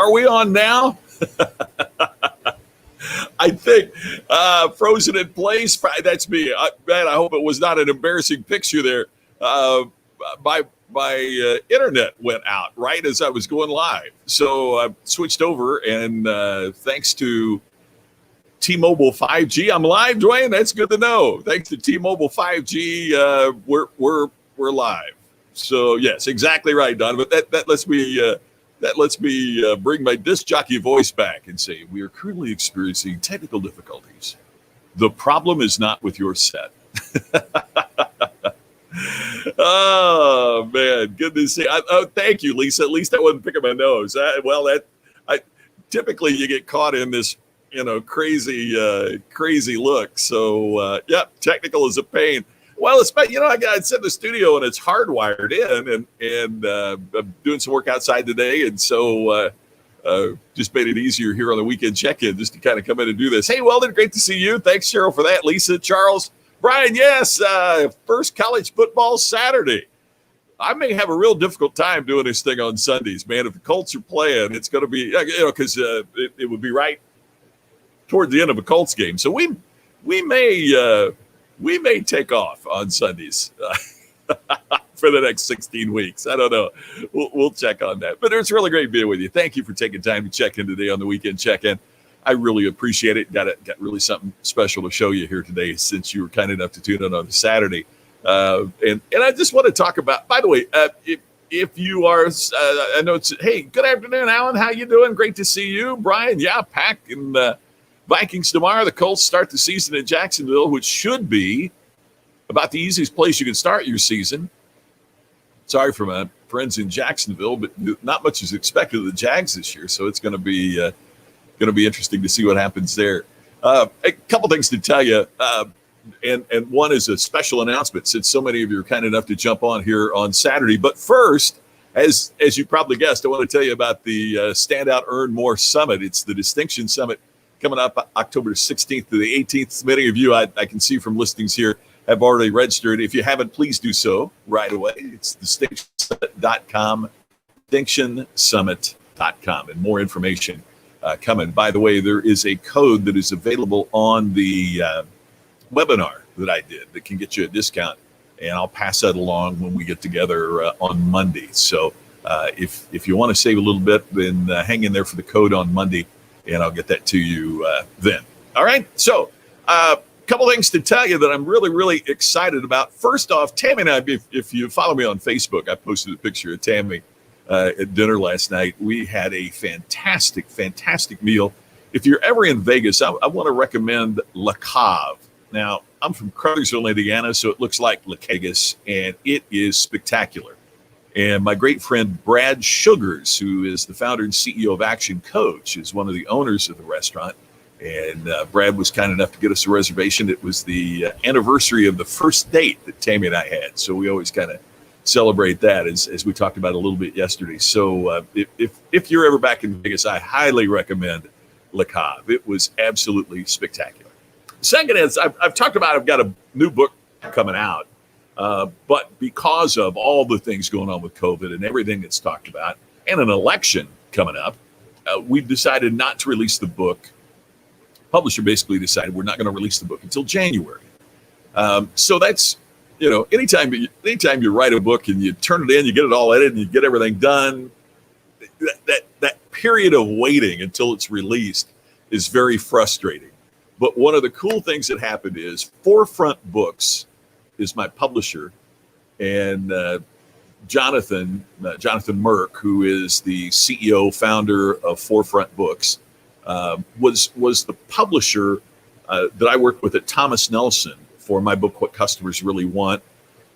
Are we on now? I think frozen in place. That's me. Man, I hope it was not an embarrassing picture there. My internet went out right as I was going live. So I switched over, and thanks to T-Mobile 5G, I'm live, Dwayne. That's good to know. Thanks to T-Mobile 5G, we're live. So yes, exactly right, Don. But that lets me bring my disc jockey voice back and say we are currently experiencing technical difficulties. The problem is not with your set. Oh man, good to see. Thank you, Lisa. At least I wasn't picking my nose. Typically you get caught in this, crazy look. So technical is a pain. Well, it's I sit in the studio and it's hardwired in, and I'm doing some work outside today, and so just made it easier here on the weekend check-in just to kind of come in and do this. Hey, Weldon, great to see you. Thanks, Cheryl, for that. Lisa, Charles, Brian, yes, first college football Saturday. I may have a real difficult time doing this thing on Sundays, man. If the Colts are playing, it's going to be, because it would be right toward the end of a Colts game. So we may take off on Sundays for the next 16 weeks. I don't know. We'll check on that. But it's really great being with you. Thank you for taking time to check in today on the weekend check-in. I really appreciate it. Got really something special to show you here today since you were kind enough to tune in on a Saturday. And I just want to talk about, by the way, if you are, I know it's, hey, good afternoon, Alan. How you doing? Great to see you. Brian, yeah, Pack and Vikings tomorrow. The Colts start the season in Jacksonville, which should be about the easiest place you can start your season. Sorry for my friends in Jacksonville, but not much is expected of the Jags this year, so it's going to be interesting to see what happens there. A couple things to tell you, and one is a special announcement since so many of you are kind enough to jump on here on Saturday. But first, as you probably guessed, I want to tell you about the Stand Out Earn More Summit. It's the Distinction Summit coming up October 16th to the 18th. Many of you, I can see from listings here, have already registered. If you haven't, please do so right away. It's distinctionsummit.com, distinctionsummit.com, and more information coming. By the way, there is a code that is available on the webinar that I did that can get you a discount, and I'll pass that along when we get together on Monday. So if you want to save a little bit, then hang in there for the code on Monday, and I'll get that to you then. All right. So a couple things to tell you that I'm really, really excited about. First off, Tammy and I, if you follow me on Facebook, I posted a picture of Tammy at dinner last night. We had a fantastic, fantastic meal. If you're ever in Vegas, I want to recommend La Cave. Now, I'm from Crothersville, Indiana, so it looks like La Vegas, and it is spectacular. And my great friend Brad Sugars, who is the founder and CEO of Action Coach, is one of the owners of the restaurant. And Brad was kind enough to get us a reservation. It was the anniversary of the first date that Tammy and I had. So we always kind of celebrate that as we talked about a little bit yesterday. So if you're ever back in Vegas, I highly recommend La Cave. It was absolutely spectacular. Second is, I've talked about, I've got a new book coming out. But because of all the things going on with COVID and everything that's talked about, and an election coming up, we've decided not to release the book. Publisher basically decided we're not going to release the book until January. So that's, anytime you write a book and you turn it in, you get it all edited and you get everything done, that period of waiting until it's released is very frustrating. But one of the cool things that happened is Forefront Books is my publisher, and Jonathan Merck, who is the CEO, founder of Forefront Books, was the publisher that I worked with at Thomas Nelson for my book, What Customers Really Want.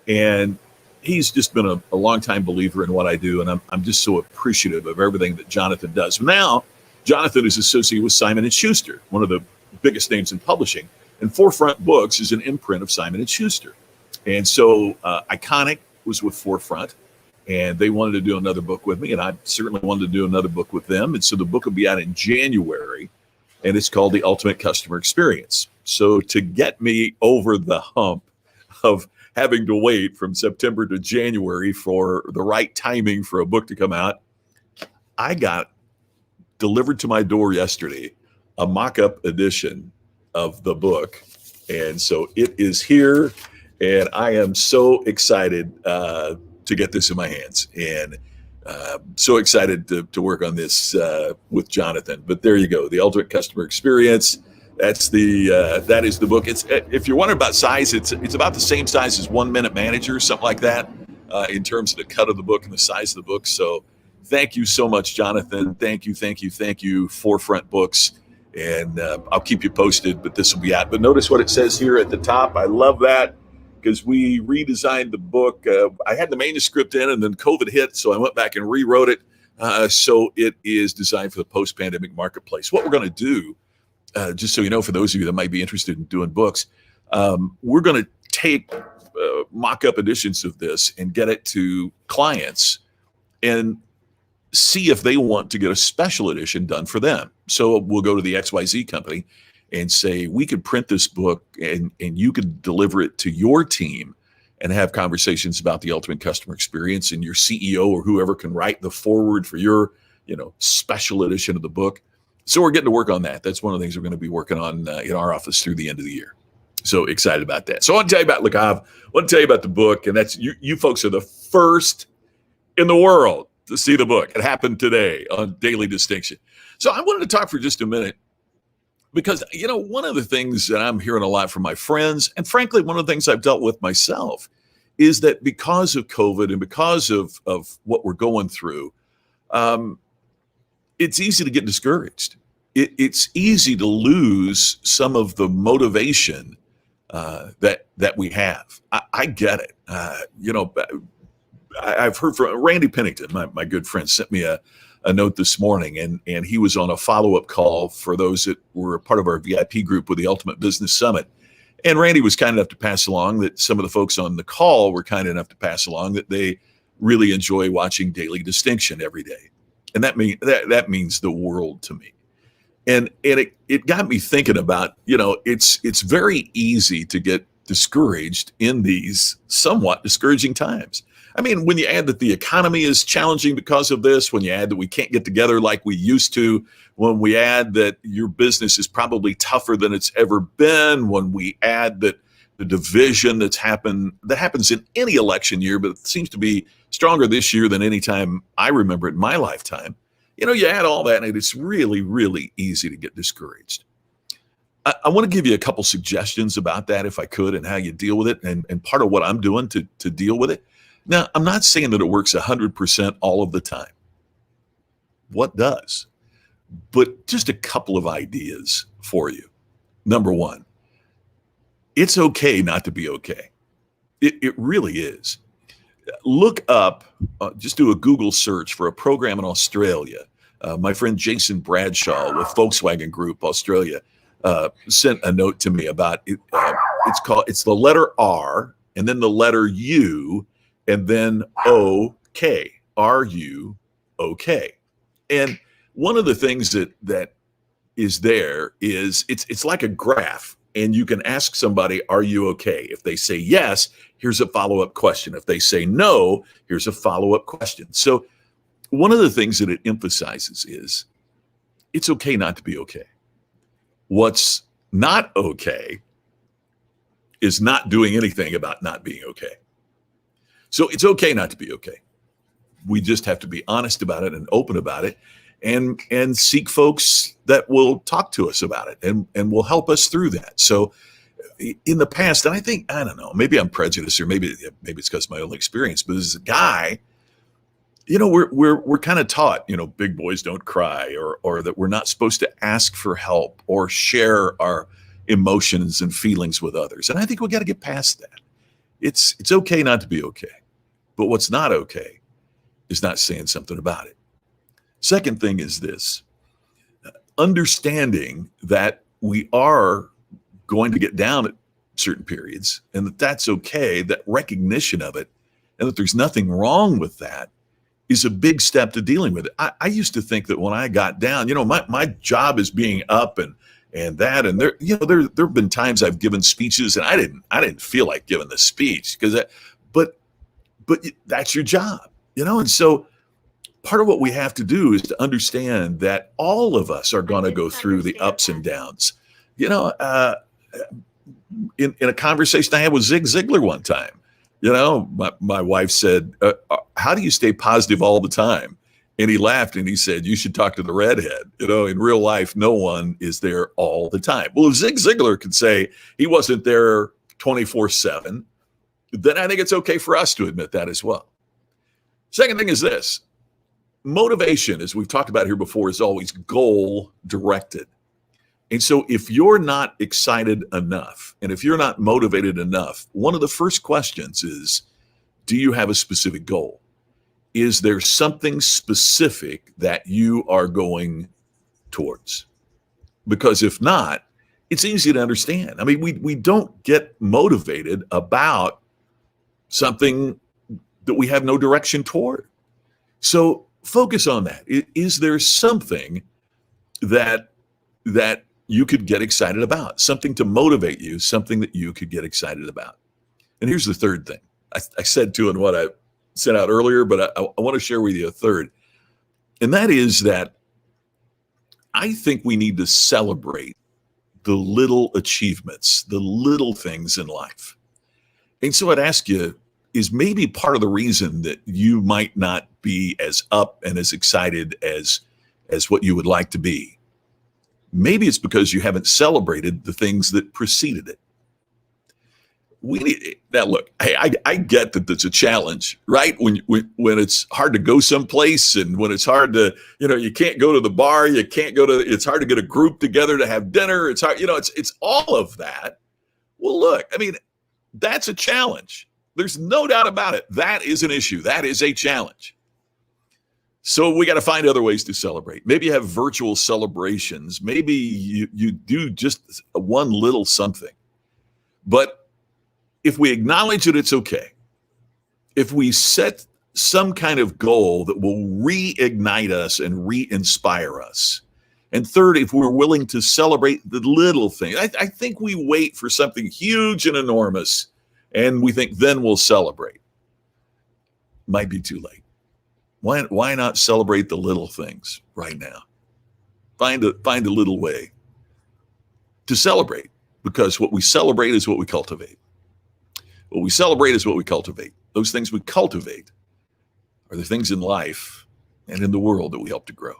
And he's just been a longtime believer in what I do, and I'm just so appreciative of everything that Jonathan does. Now, Jonathan is associated with Simon & Schuster, one of the biggest names in publishing, and Forefront Books is an imprint of Simon & Schuster. And so Iconic was with Forefront, and they wanted to do another book with me, and I certainly wanted to do another book with them. And so the book will be out in January, and it's called The Ultimate Customer Experience. So to get me over the hump of having to wait from September to January for the right timing for a book to come out, I got delivered to my door yesterday a mock-up edition of the book. And so it is here, and I am so excited to get this in my hands, and so excited to work on this with Jonathan. But there you go, the ultimate customer experience. That is the book. It's, if you're wondering about size, it's about the same size as 1 Minute Manager, something like that, in terms of the cut of the book and the size of the book. So thank you so much, Jonathan. Thank you, Forefront Books. And I'll keep you posted, but this will be out. But notice what it says here at the top. I love that, because we redesigned the book. I had the manuscript in, and then COVID hit, so I went back and rewrote it. So it is designed for the post-pandemic marketplace. What we're going to do, just so you know, for those of you that might be interested in doing books, we're going to take mock-up editions of this and get it to clients and see if they want to get a special edition done for them. So we'll go to the XYZ company and say, we could print this book, and you could deliver it to your team and have conversations about the ultimate customer experience, and your CEO or whoever can write the foreword for your, special edition of the book. So we're getting to work on that. That's one of the things we're going to be working on in our office through the end of the year. So excited about that. So I want to tell you about Lagav. I want to tell you about the book, and that's you folks are the first in the world to see the book. It happened today on Daily Distinction. So I wanted to talk for just a minute, because, one of the things that I'm hearing a lot from my friends, and frankly, one of the things I've dealt with myself, is that because of COVID and because of what we're going through, it's easy to get discouraged. It's easy to lose some of the motivation that we have. I get it. I've heard from Randy Pennington, my good friend, sent me a note this morning, and he was on a follow-up call for those that were a part of our VIP group with the Ultimate Business Summit. And Randy was kind enough to pass along that some of the folks on the call were kind enough to pass along that they really enjoy watching Daily Distinction every day. And that means the world to me. And it got me thinking about, it's very easy to get discouraged in these somewhat discouraging times. I mean, when you add that the economy is challenging because of this, when you add that we can't get together like we used to, when we add that your business is probably tougher than it's ever been, when we add that the division that happens in any election year, but it seems to be stronger this year than any time I remember in my lifetime. You add all that, and it's really, really easy to get discouraged. I want to give you a couple suggestions about that, if I could, and how you deal with it, and part of what I'm doing to deal with it. Now, I'm not saying that it works 100% all of the time. What does? But just a couple of ideas for you. Number one, it's okay not to be okay. It really is. Look up, just do a Google search for a program in Australia. My friend Jason Bradshaw with Volkswagen Group Australia sent a note to me about it. It's the letter R and then the letter U and then OK, R-U-O-K. And one of the things that is there is it's like a graph, and you can ask somebody, are you okay? If they say yes, here's a follow-up question. If they say no, here's a follow-up question. So one of the things that it emphasizes is it's okay not to be okay. What's not okay is not doing anything about not being okay. So it's okay not to be okay. We just have to be honest about it and open about it, and seek folks that will talk to us about it and will help us through that. So in the past, and I don't know, maybe I'm prejudiced, or maybe it's because of my own experience, but as a guy, we're kind of taught, big boys don't cry, or that we're not supposed to ask for help or share our emotions and feelings with others. And I think we got to get past that. It's okay not to be okay. But what's not okay is not saying something about it. Second thing is this: understanding that we are going to get down at certain periods, and that's okay, that recognition of it, and that there's nothing wrong with that, is a big step to dealing with it. I used to think that when I got down, my job is being up and that, and there have been times I've given speeches and I didn't feel like giving the speech but that's your job, and so part of what we have to do is to understand that all of us are going to go through the ups and downs. You know, in a conversation I had with Zig Ziglar one time, you know, my wife said, how do you stay positive all the time? And he laughed and he said, you should talk to the redhead. You know, in real life, no one is there all the time. Well, if Zig Ziglar could say he wasn't there 24/7, then I think it's okay for us to admit that as well. Second thing is this. Motivation, as we've talked about here before, is always goal directed. And so if you're not excited enough, and if you're not motivated enough, one of the first questions is, do you have a specific goal? Is there something specific that you are going towards? Because if not, it's easy to understand. I mean, we don't get motivated about something that we have no direction toward. So focus on that. Is there something that you could get excited about, something to motivate you, something that you could get excited about? And here's the third thing. I said two in what I sent out earlier, but I want to share with you a third. And that is that I think we need to celebrate the little achievements, the little things in life. And so I'd ask you, is maybe part of the reason that you might not be as up and as excited as what you would like to be? Maybe it's because you haven't celebrated the things that preceded it. Now look, I get that it's a challenge, right? When it's hard to go someplace and when it's hard to, you can't go to the bar, it's hard to get a group together to have dinner. It's hard, it's all of that. Well, look, I mean, that's a challenge. There's no doubt about it. That is an issue. That is a challenge. So we got to find other ways to celebrate. Maybe you have virtual celebrations. Maybe you do just one little something. But if we acknowledge that it's okay, if we set some kind of goal that will reignite us and re-inspire us, and third, if we're willing to celebrate the little things, I think we wait for something huge and enormous, and we think then we'll celebrate. Might be too late. Why not celebrate the little things right now? Find a little way to celebrate, because what we celebrate is what we cultivate. What we celebrate is what we cultivate. Those things we cultivate are the things in life and in the world that we help to grow.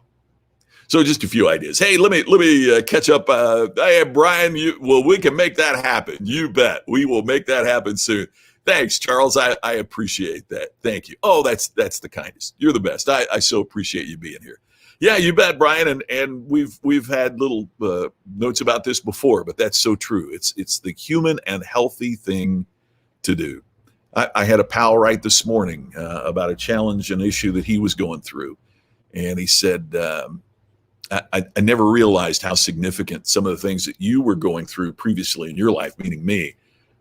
So just a few ideas. Hey, let me catch up. Hey, Brian, we can make that happen. You bet. We will make that happen soon. Thanks, Charles. I appreciate that. Thank you. Oh, that's the kindest. You're the best. I so appreciate you being here. Yeah, you bet, Brian. And we've had little notes about this before, but that's so true. It's the human and healthy thing to do. I had a pal write this morning about a challenge, an issue that he was going through. And he said, I never realized how significant some of the things that you were going through previously in your life, meaning me,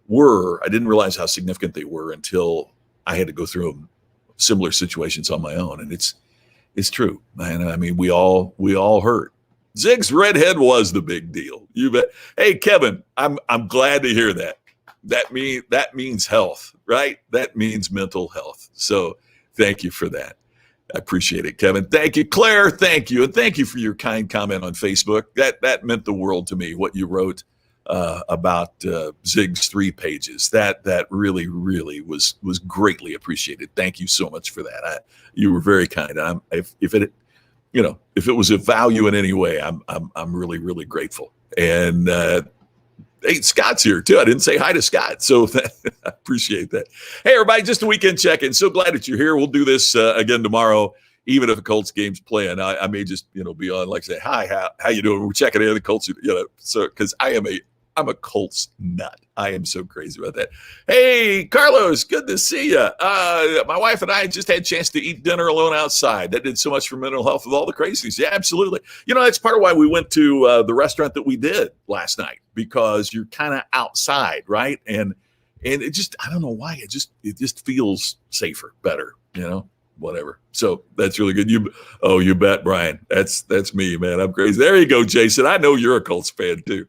were. I didn't realize how significant they were until I had to go through similar situations on my own. And it's true. And I mean, we all hurt. Zig's redhead was the big deal. You bet. Hey, Kevin, I'm glad to hear that. That means health, right? That means mental health. So thank you for that. I appreciate it, Kevin. Thank you, Claire. Thank you. And thank you for your kind comment on Facebook. That meant the world to me, what you wrote about Zig's 3 pages. That really, really was greatly appreciated. Thank you so much for that. You were very kind. If it was of value in any way, I'm really, really grateful. And hey, Scott's here too. I didn't say hi to Scott, so I appreciate that. Hey, everybody, just a weekend check-in. So glad that you're here. We'll do this again tomorrow, even if the Colts game's playing. I may just be on, like, say, hi, how you doing? We're checking in the Colts, so because I'm a Colts nut. I am so crazy about that. Hey, Carlos, good to see you. My wife and I just had a chance to eat dinner alone outside. That did so much for mental health with all the crazies. Yeah, absolutely. That's part of why we went to the restaurant that we did last night, because you're kind of outside, right? And it just, I don't know why, it just feels safer, better, whatever. So that's really good. You bet, Brian. That's me, man. I'm crazy. There you go, Jason. I know you're a Colts fan too.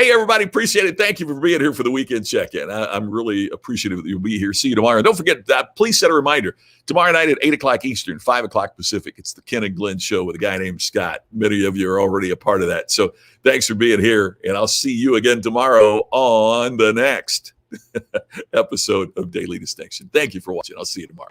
Hey, everybody, appreciate it. Thank you for being here for the weekend check-in. I'm really appreciative that you'll be here. See you tomorrow. And don't forget, please set a reminder. Tomorrow night at 8 o'clock Eastern, 5 o'clock Pacific, it's the Ken and Glenn Show with a guy named Scott. Many of you are already a part of that. So thanks for being here, and I'll see you again tomorrow on the next episode of Daily Distinction. Thank you for watching. I'll see you tomorrow.